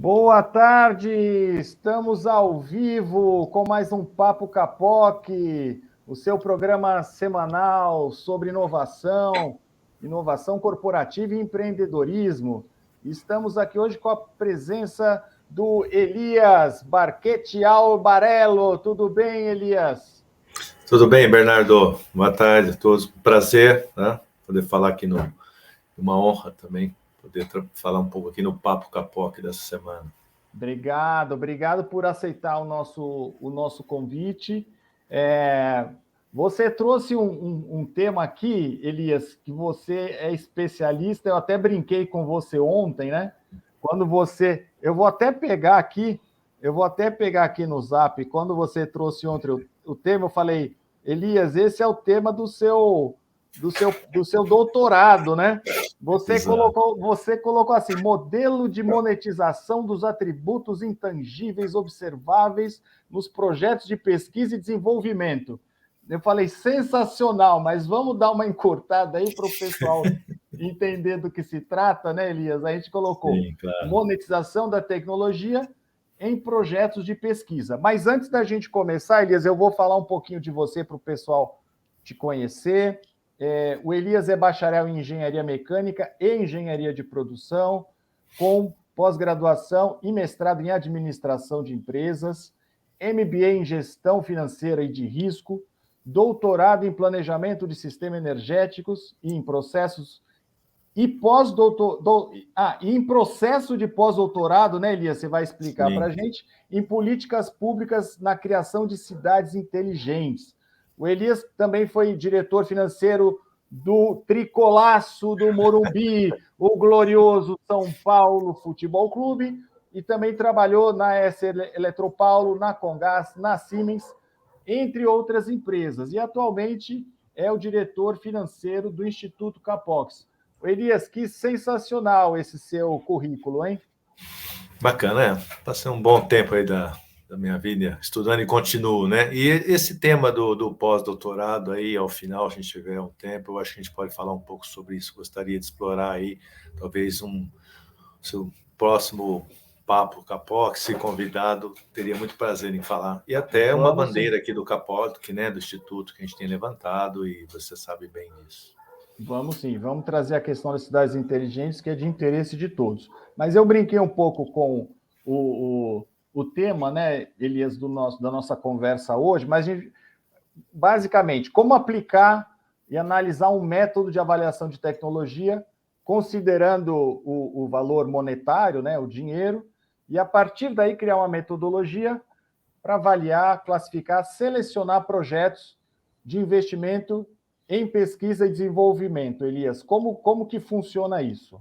Boa tarde, estamos ao vivo com mais um Papo Capoc, o seu programa semanal sobre inovação, inovação corporativa e empreendedorismo. Estamos aqui hoje com a presença do Elias Barquete Albarello. Tudo bem, Elias? Tudo bem, Bernardo? Boa tarde a todos. Prazer, né? Poder falar aqui uma honra também poder falar um pouco aqui no Papo Capoc dessa semana. Obrigado por aceitar o nosso convite. Você trouxe um tema aqui, Elias, que você é especialista. Eu até brinquei com você ontem, né? Eu vou até pegar aqui no Zap. Quando você trouxe ontem o tema, eu falei, Elias, esse é o tema do seu doutorado, né? Você colocou assim, modelo de monetização dos atributos intangíveis observáveis nos projetos de pesquisa e desenvolvimento. Eu falei, sensacional, mas vamos dar uma encurtada aí para o pessoal entender do que se trata, né, Elias? A gente colocou monetização da tecnologia em projetos de pesquisa. Mas antes da gente começar, Elias, eu vou falar um pouquinho de você para o pessoal te conhecer. O Elias é bacharel em Engenharia Mecânica e Engenharia de Produção, com pós-graduação e mestrado em Administração de Empresas, MBA em Gestão Financeira e de Risco, doutorado em Planejamento de Sistemas Energéticos e em Processos e em processo de pós-doutorado, né, Elias? Você vai explicar para a gente, em Políticas Públicas na Criação de Cidades Inteligentes. O Elias também foi diretor financeiro do Tricolaço do Morumbi, o glorioso São Paulo Futebol Clube, e também trabalhou na S Eletropaulo, na Comgás, na Siemens, entre outras empresas. E atualmente é o diretor financeiro do Instituto Capox. Elias, que sensacional esse seu currículo, hein? Bacana, passei um bom tempo aí da minha vida estudando e continuo, né? E esse tema do pós-doutorado aí, ao final, a gente tiver um tempo, eu acho que a gente pode falar um pouco sobre isso. Gostaria de explorar aí, talvez, seu próximo Papo Capoc, se convidado, teria muito prazer em falar. E até uma bandeira aqui do Capoc, né, do Instituto, que a gente tem levantado, e você sabe bem disso. Vamos sim, vamos trazer a questão das cidades inteligentes, que é de interesse de todos. Mas eu brinquei um pouco com o tema, né, Elias, da nossa conversa hoje, mas basicamente, como aplicar e analisar um método de avaliação de tecnologia, considerando o valor monetário, né, o dinheiro, e a partir daí criar uma metodologia para avaliar, classificar, selecionar projetos de investimento em pesquisa e desenvolvimento. Elias, como que funciona isso?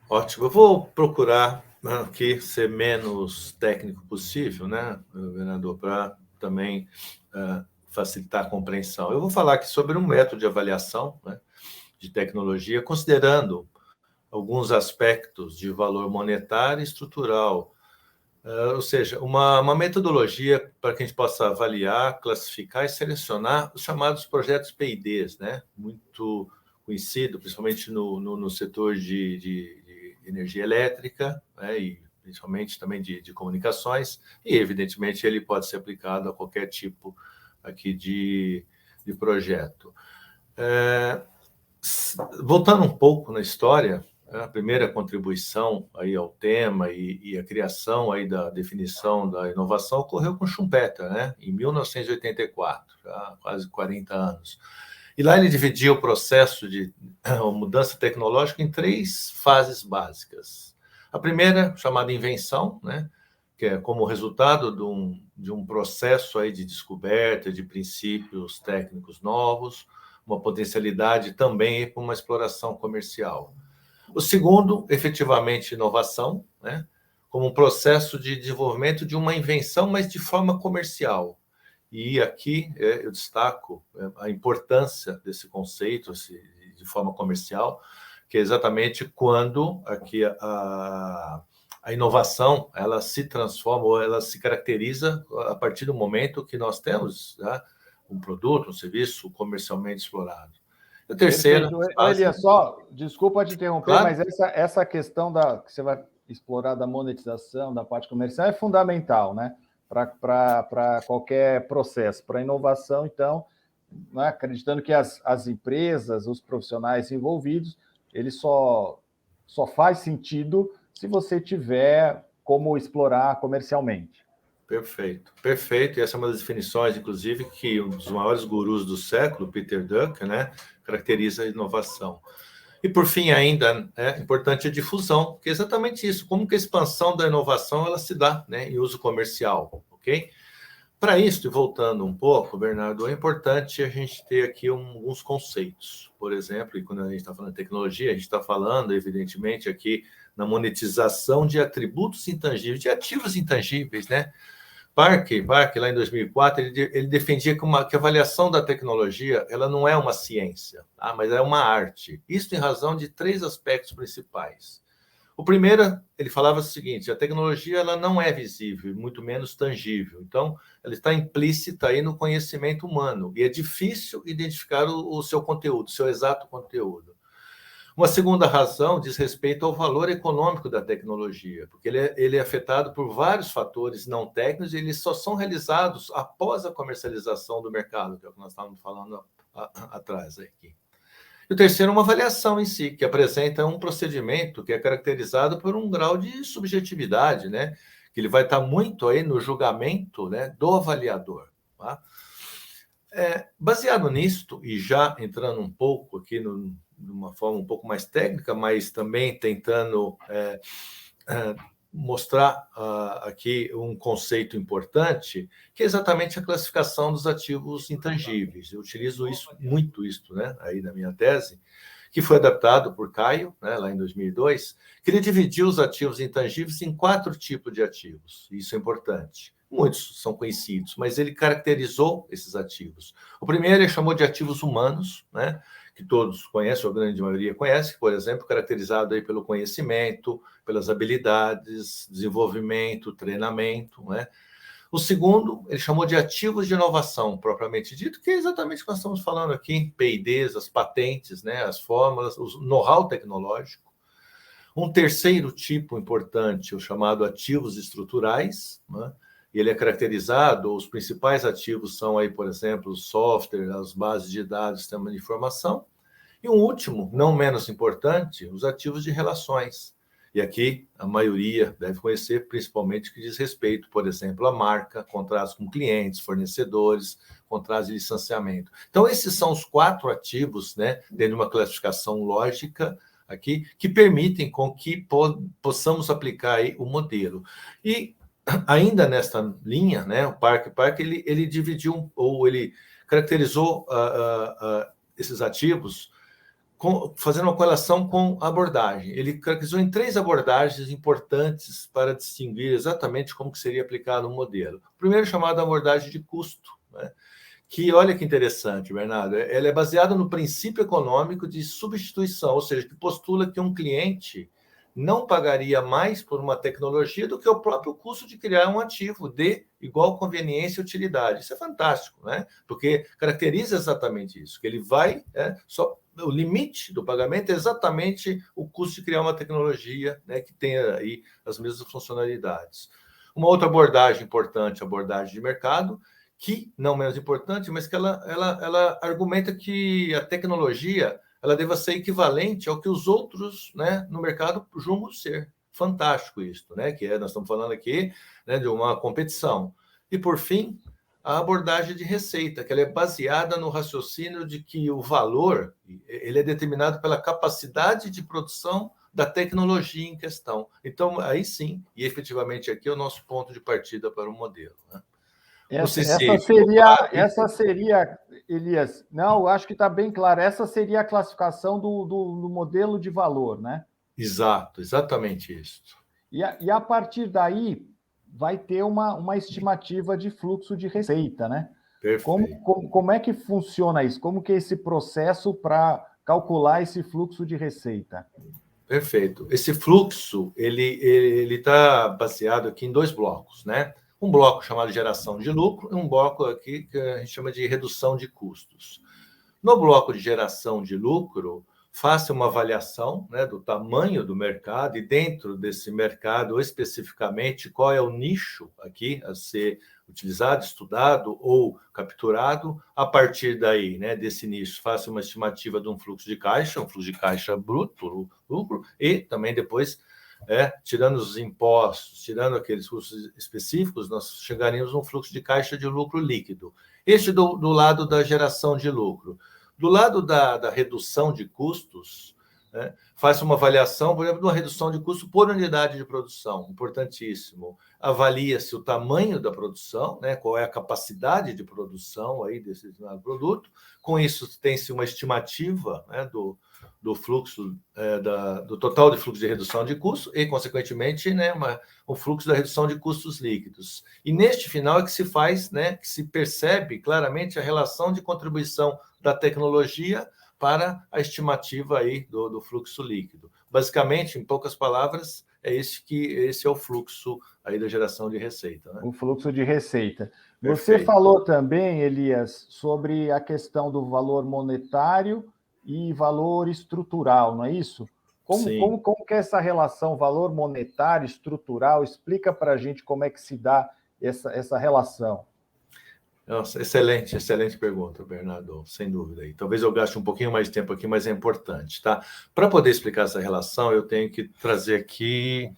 Ótimo, eu vou procurar aqui ser menos técnico possível, né, governador, para também facilitar a compreensão. Eu vou falar aqui sobre um método de avaliação, né, de tecnologia, considerando alguns aspectos de valor monetário e estrutural, ou seja, uma metodologia para que a gente possa avaliar, classificar e selecionar os chamados projetos P&Ds, né? Muito conhecido, principalmente no setor de energia elétrica, né? E principalmente também de comunicações, e evidentemente ele pode ser aplicado a qualquer tipo aqui de projeto. Voltando um pouco na história, a primeira contribuição aí ao tema e a criação aí da definição da inovação ocorreu com Schumpeter, né, em 1984, já quase 40 anos. E lá ele dividia o processo de mudança tecnológica em 3 fases básicas. A primeira, chamada invenção, né, que é como resultado de um processo aí de descoberta de princípios técnicos novos, uma potencialidade também para uma exploração comercial. O segundo, efetivamente, inovação, né? Como um processo de desenvolvimento de uma invenção, mas de forma comercial. E aqui eu destaco a importância desse conceito de forma comercial, que é exatamente quando aqui a inovação ela se transforma ou ela se caracteriza a partir do momento que nós temos, né, um produto, um serviço comercialmente explorado. A terceira fase... Elias, só, desculpa te interromper, claro. Mas essa questão que você vai explorar da monetização, da parte comercial, é fundamental, né? Para qualquer processo. Para inovação, então, né, acreditando que as empresas, os profissionais envolvidos, ele só faz sentido se você tiver como explorar comercialmente. Perfeito, perfeito. E essa é uma das definições, inclusive, que um dos maiores gurus do século, Peter Drucker, né, caracteriza a inovação. E, por fim, ainda é importante a difusão, que é exatamente isso, como que a expansão da inovação ela se dá, né, em uso comercial, ok? Para isso, e voltando um pouco, Bernardo, é importante a gente ter aqui alguns conceitos. Por exemplo, e quando a gente está falando de tecnologia, a gente está falando, evidentemente, aqui na monetização de atributos intangíveis, de ativos intangíveis, né? Parker, lá em 2004, ele defendia que a avaliação da tecnologia ela não é uma ciência, tá? Mas é uma arte. Isso em razão de 3 aspectos principais. O primeiro, ele falava o seguinte: a tecnologia ela não é visível, muito menos tangível. Então, ela está implícita aí no conhecimento humano e é difícil identificar o seu conteúdo, o seu exato conteúdo. Uma segunda razão diz respeito ao valor econômico da tecnologia, porque ele é afetado por vários fatores não técnicos e eles só são realizados após a comercialização do mercado, que é o que nós estávamos falando atrás aqui. E o terceiro é uma avaliação em si, que apresenta um procedimento que é caracterizado por um grau de subjetividade, né? Que ele vai estar muito aí no julgamento, né, do avaliador. Tá? Baseado nisto, e já entrando um pouco aqui de uma forma um pouco mais técnica, mas também tentando mostrar aqui um conceito importante, que é exatamente a classificação dos ativos intangíveis. Eu utilizo muito isso, né, aí na minha tese, que foi adaptado por Caio, né, lá em 2002, que ele dividiu os ativos intangíveis em 4 tipos de ativos. Isso é importante. Muitos são conhecidos, mas ele caracterizou esses ativos. O primeiro ele chamou de ativos humanos, né, que todos conhecem, ou a grande maioria conhece, por exemplo, caracterizado aí pelo conhecimento, pelas habilidades, desenvolvimento, treinamento, né? O segundo, ele chamou de ativos de inovação, propriamente dito, que é exatamente o que nós estamos falando aqui, P&Ds, as patentes, né, as fórmulas, o know-how tecnológico. Um terceiro tipo importante, o chamado ativos estruturais, né? E ele é caracterizado, os principais ativos são aí, por exemplo, o software, as bases de dados, sistema de informação. E um último, não menos importante, os ativos de relações. E aqui a maioria deve conhecer, principalmente o que diz respeito, por exemplo, à marca, contratos com clientes, fornecedores, contratos de licenciamento. Então, esses são os 4 ativos, né, dentro de uma classificação lógica aqui, que permitem com que possamos aplicar aí o modelo. E ainda nesta linha, né, o Parker ele dividiu, ou ele caracterizou esses ativos fazendo uma correlação com a abordagem. Ele caracterizou em 3 abordagens importantes para distinguir exatamente como que seria aplicado o modelo. O primeiro é chamado abordagem de custo, né, que, olha que interessante, Bernardo, ela é baseada no princípio econômico de substituição, ou seja, que postula que um cliente não pagaria mais por uma tecnologia do que o próprio custo de criar um ativo de igual conveniência e utilidade. Isso é fantástico, né? Porque caracteriza exatamente isso, que ele vai, o limite do pagamento é exatamente o custo de criar uma tecnologia, né, que tenha aí as mesmas funcionalidades. Uma outra abordagem importante, a abordagem de mercado, que não menos importante, mas que ela argumenta que a tecnologia ela deva ser equivalente ao que os outros, né, no mercado julgam ser. Fantástico isso, né? Que nós estamos falando aqui, né, de uma competição. E, por fim, a abordagem de receita, que ela é baseada no raciocínio de que o valor ele é determinado pela capacidade de produção da tecnologia em questão. Então, aí sim, e efetivamente aqui é o nosso ponto de partida para o modelo, né? Essa seria, Elias, não, eu acho que está bem claro, essa seria a classificação do modelo de valor, né? Exato, exatamente isso. E a partir daí vai ter uma estimativa de fluxo de receita, né? Perfeito. Como é que funciona isso? Como que é esse processo para calcular esse fluxo de receita? Perfeito. Esse fluxo, ele está baseado aqui em 2 blocos, né? Um bloco chamado geração de lucro e um bloco aqui que a gente chama de redução de custos. No bloco de geração de lucro, faça uma avaliação, né, do tamanho do mercado e dentro desse mercado, especificamente, qual é o nicho aqui a ser utilizado, estudado ou capturado. A partir daí, né, desse nicho, faça uma estimativa de um fluxo de caixa bruto, lucro, e também depois, tirando os impostos, tirando aqueles custos específicos, nós chegaríamos a um fluxo de caixa de lucro líquido. Este do lado da geração de lucro. Do lado da redução de custos, né, faz uma avaliação, por exemplo, de uma redução de custo por unidade de produção, importantíssimo. Avalia-se o tamanho da produção, né, qual é a capacidade de produção aí desse determinado produto. Com isso, tem-se uma estimativa, né, do fluxo, do total de fluxo de redução de custo e, consequentemente, né, o fluxo da redução de custos líquidos. E neste final é que se faz, né, que se percebe claramente a relação de contribuição da tecnologia para a estimativa aí do fluxo líquido. Basicamente, em poucas palavras, esse é o fluxo aí da geração de receita, né? O fluxo de receita. Perfeito. Você falou também, Elias, sobre a questão do valor monetário e valor estrutural, não é isso? Como que é essa relação valor monetário, estrutural? Explica para a gente como é que se dá essa relação. Nossa, excelente pergunta, Bernardo, sem dúvida. E talvez eu gaste um pouquinho mais de tempo aqui, mas é importante, tá? Para poder explicar essa relação, eu tenho que trazer aqui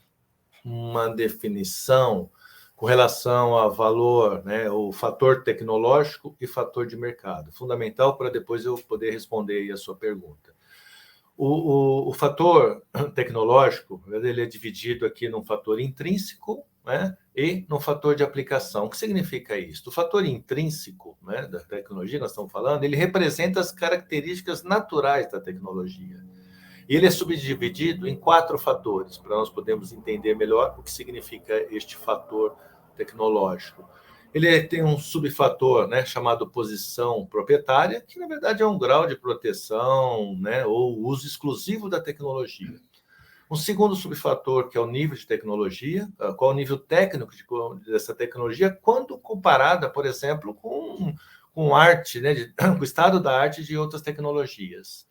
uma definição com relação a valor, né, o fator tecnológico e fator de mercado. Fundamental para depois eu poder responder aí a sua pergunta. O fator tecnológico, ele é dividido aqui num fator intrínseco, né, e no fator de aplicação. O que significa isso? O fator intrínseco, né, da tecnologia que nós estamos falando, ele representa as características naturais da tecnologia. E ele é subdividido em 4 fatores, para nós podermos entender melhor o que significa este fator tecnológico. Ele tem um subfator, né, chamado posição proprietária, que na verdade é um grau de proteção, né, ou uso exclusivo da tecnologia. Um segundo subfator, que é o nível de tecnologia, qual é o nível técnico dessa tecnologia, quando comparada, por exemplo, com arte, né, com o estado da arte de outras tecnologias.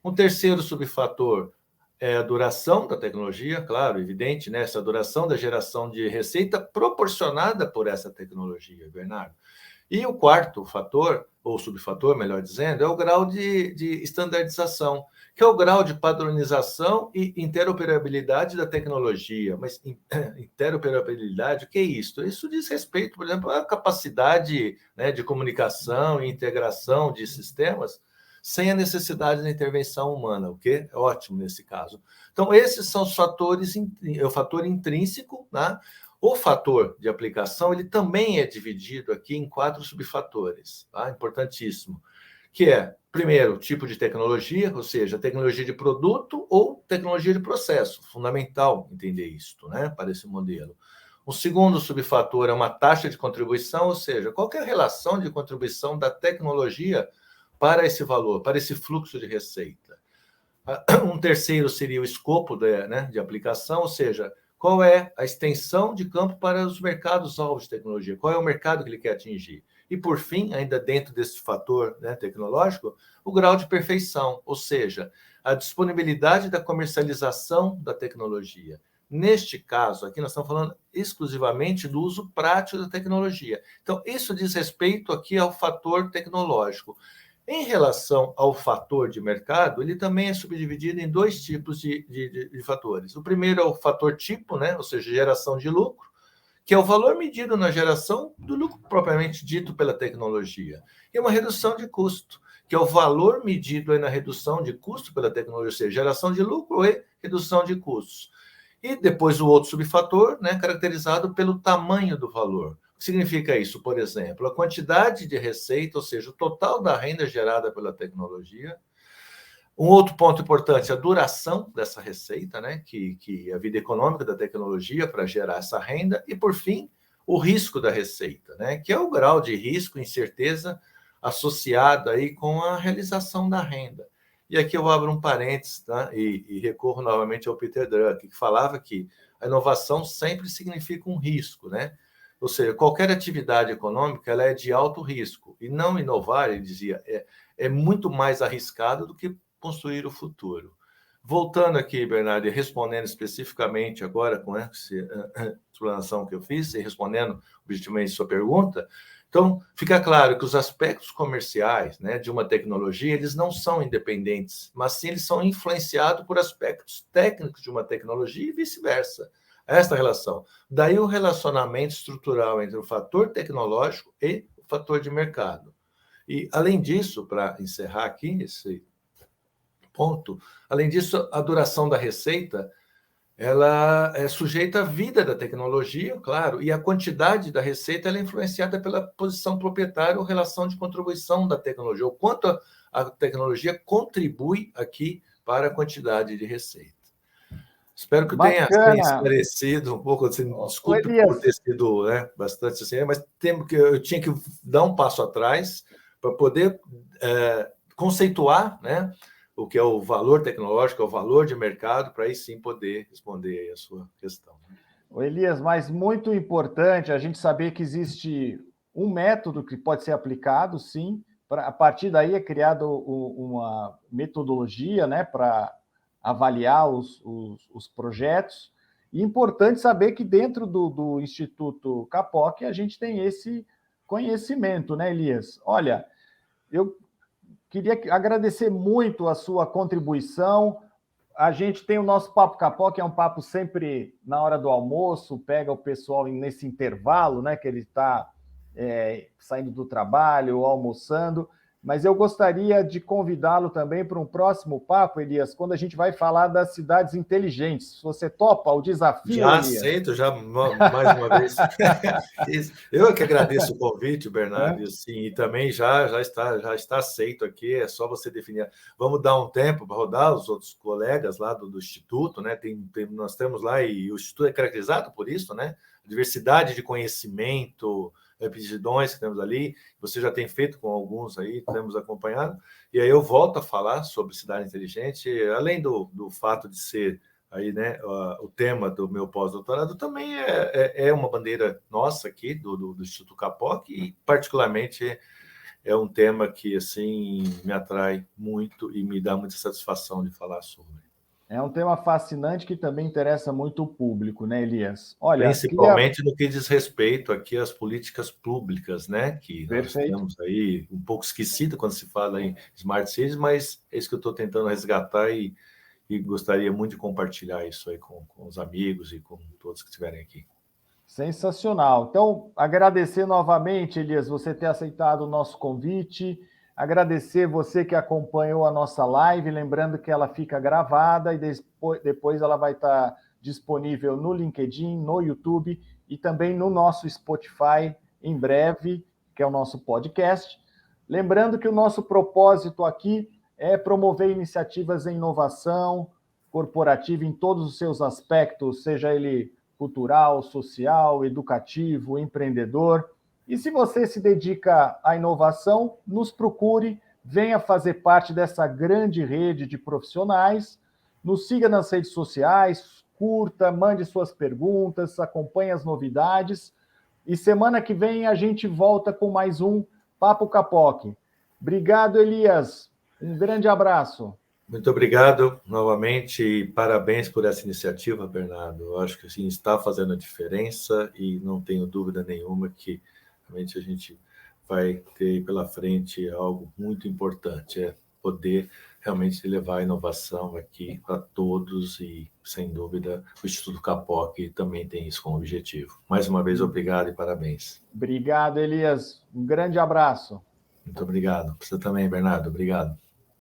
Um terceiro subfator é a duração da tecnologia, claro, evidente, né? Essa duração da geração de receita proporcionada por essa tecnologia, Bernardo. E o quarto fator, ou subfator, melhor dizendo, é o grau de estandardização, que é o grau de padronização e interoperabilidade da tecnologia. Mas interoperabilidade, o que é isso? Isso diz respeito, por exemplo, à capacidade, né, de comunicação e integração de sistemas sem a necessidade da intervenção humana, o que é ótimo nesse caso. Então, esses são os fatores, o fator intrínseco, né? O fator de aplicação, ele também é dividido aqui em 4 subfatores, tá? Importantíssimo, que é, primeiro, tipo de tecnologia, ou seja, tecnologia de produto ou tecnologia de processo. Fundamental entender isso, né, para esse modelo. O segundo subfator é uma taxa de contribuição, ou seja, qual é a relação de contribuição da tecnologia para esse valor, para esse fluxo de receita. Um terceiro seria o escopo de aplicação, ou seja, qual é a extensão de campo para os mercados-alvos de tecnologia, qual é o mercado que ele quer atingir. E, por fim, ainda dentro desse fator, né, tecnológico, o grau de perfeição, ou seja, a disponibilidade da comercialização da tecnologia. Neste caso aqui, nós estamos falando exclusivamente do uso prático da tecnologia. Então, isso diz respeito aqui ao fator tecnológico. Em relação ao fator de mercado, ele também é subdividido em 2 tipos de fatores. O primeiro é o fator tipo, né? Ou seja, geração de lucro, que é o valor medido na geração do lucro propriamente dito pela tecnologia. E uma redução de custo, que é o valor medido aí na redução de custo pela tecnologia, ou seja, geração de lucro e redução de custos. E depois o outro subfator, né, caracterizado pelo tamanho do valor. O que significa isso? Por exemplo, a quantidade de receita, ou seja, o total da renda gerada pela tecnologia. Um outro ponto importante, a duração dessa receita, né, que a vida econômica da tecnologia para gerar essa renda. E, por fim, o risco da receita, né, que é o grau de risco e incerteza associado aí com a realização da renda. E aqui eu abro um parênteses, tá? E recorro novamente ao Peter Drucker, que falava que a inovação sempre significa um risco, né? Ou seja, qualquer atividade econômica ela é de alto risco. E não inovar, ele dizia, é muito mais arriscado do que construir o futuro. Voltando aqui, Bernardo, e respondendo especificamente agora com essa explanação que eu fiz, e respondendo objetivamente a sua pergunta, então, fica claro que os aspectos comerciais, né, de uma tecnologia, eles não são independentes, mas sim eles são influenciados por aspectos técnicos de uma tecnologia e vice-versa. Esta relação. Daí o relacionamento estrutural entre o fator tecnológico e o fator de mercado. E, além disso, para encerrar aqui esse ponto, além disso, a duração da receita ela é sujeita à vida da tecnologia, claro, e a quantidade da receita ela é influenciada pela posição proprietária ou relação de contribuição da tecnologia, o quanto a tecnologia contribui aqui para a quantidade de receita. Espero que tenha esclarecido um pouco, assim, desculpe por ter sido, né, bastante assim, mas eu tinha que dar um passo atrás para poder conceituar, né, o que é o valor tecnológico, é o valor de mercado, para aí sim poder responder a sua questão. Elias, mas muito importante a gente saber que existe um método que pode ser aplicado, sim, a partir daí é criada uma metodologia, né, para avaliar os projetos, e importante saber que dentro do Instituto Capoc a gente tem esse conhecimento, né, Elias? Olha, eu queria agradecer muito a sua contribuição. A gente tem o nosso Papo Capó, que é um papo sempre na hora do almoço, pega o pessoal nesse intervalo, né, que ele está saindo do trabalho, almoçando, mas eu gostaria de convidá-lo também para um próximo papo, Elias, quando a gente vai falar das cidades inteligentes. Você topa o desafio, já Elias? Aceito, já mais uma vez. Eu que agradeço o convite, Bernardo, e também já está aceito aqui, é só você definir. Vamos dar um tempo para rodar os outros colegas lá do Instituto, né? Nós temos lá, e o Instituto é caracterizado por isso, né? Diversidade de conhecimento, aptidões que temos ali, você já tem feito com alguns aí, temos acompanhado, e aí eu volto a falar sobre cidade inteligente, além do fato de ser aí, né, o tema do meu pós-doutorado, também é uma bandeira nossa aqui, do Instituto Capoc, e particularmente é um tema que, assim, me atrai muito e me dá muita satisfação de falar sobre. É um tema fascinante que também interessa muito o público, né, Elias? Olha, principalmente no que diz respeito aqui às políticas públicas, né? Que nós temos aí um pouco esquecido quando se fala em Smart Cities, mas é isso que eu estou tentando resgatar e gostaria muito de compartilhar isso aí com os amigos e com todos que estiverem aqui. Sensacional. Então, agradecer novamente, Elias, você ter aceitado o nosso convite. Agradecer você que acompanhou a nossa live, lembrando que ela fica gravada e depois ela vai estar disponível no LinkedIn, no YouTube e também no nosso Spotify em breve, que é o nosso podcast. Lembrando que o nosso propósito aqui é promover iniciativas em inovação corporativa em todos os seus aspectos, seja ele cultural, social, educativo, empreendedor. E se você se dedica à inovação, nos procure, venha fazer parte dessa grande rede de profissionais, nos siga nas redes sociais, curta, mande suas perguntas, acompanhe as novidades. E semana que vem a gente volta com mais um Papo Capoc. Obrigado, Elias. Um grande abraço. Muito obrigado novamente e parabéns por essa iniciativa, Bernardo. Eu acho que assim, está fazendo a diferença e não tenho dúvida nenhuma que realmente a gente vai ter pela frente algo muito importante, é poder realmente levar a inovação aqui para todos e, sem dúvida, o Instituto Capoc também tem isso como objetivo. Mais uma vez, obrigado e parabéns. Obrigado, Elias. Um grande abraço. Muito obrigado. Você também, Bernardo. Obrigado.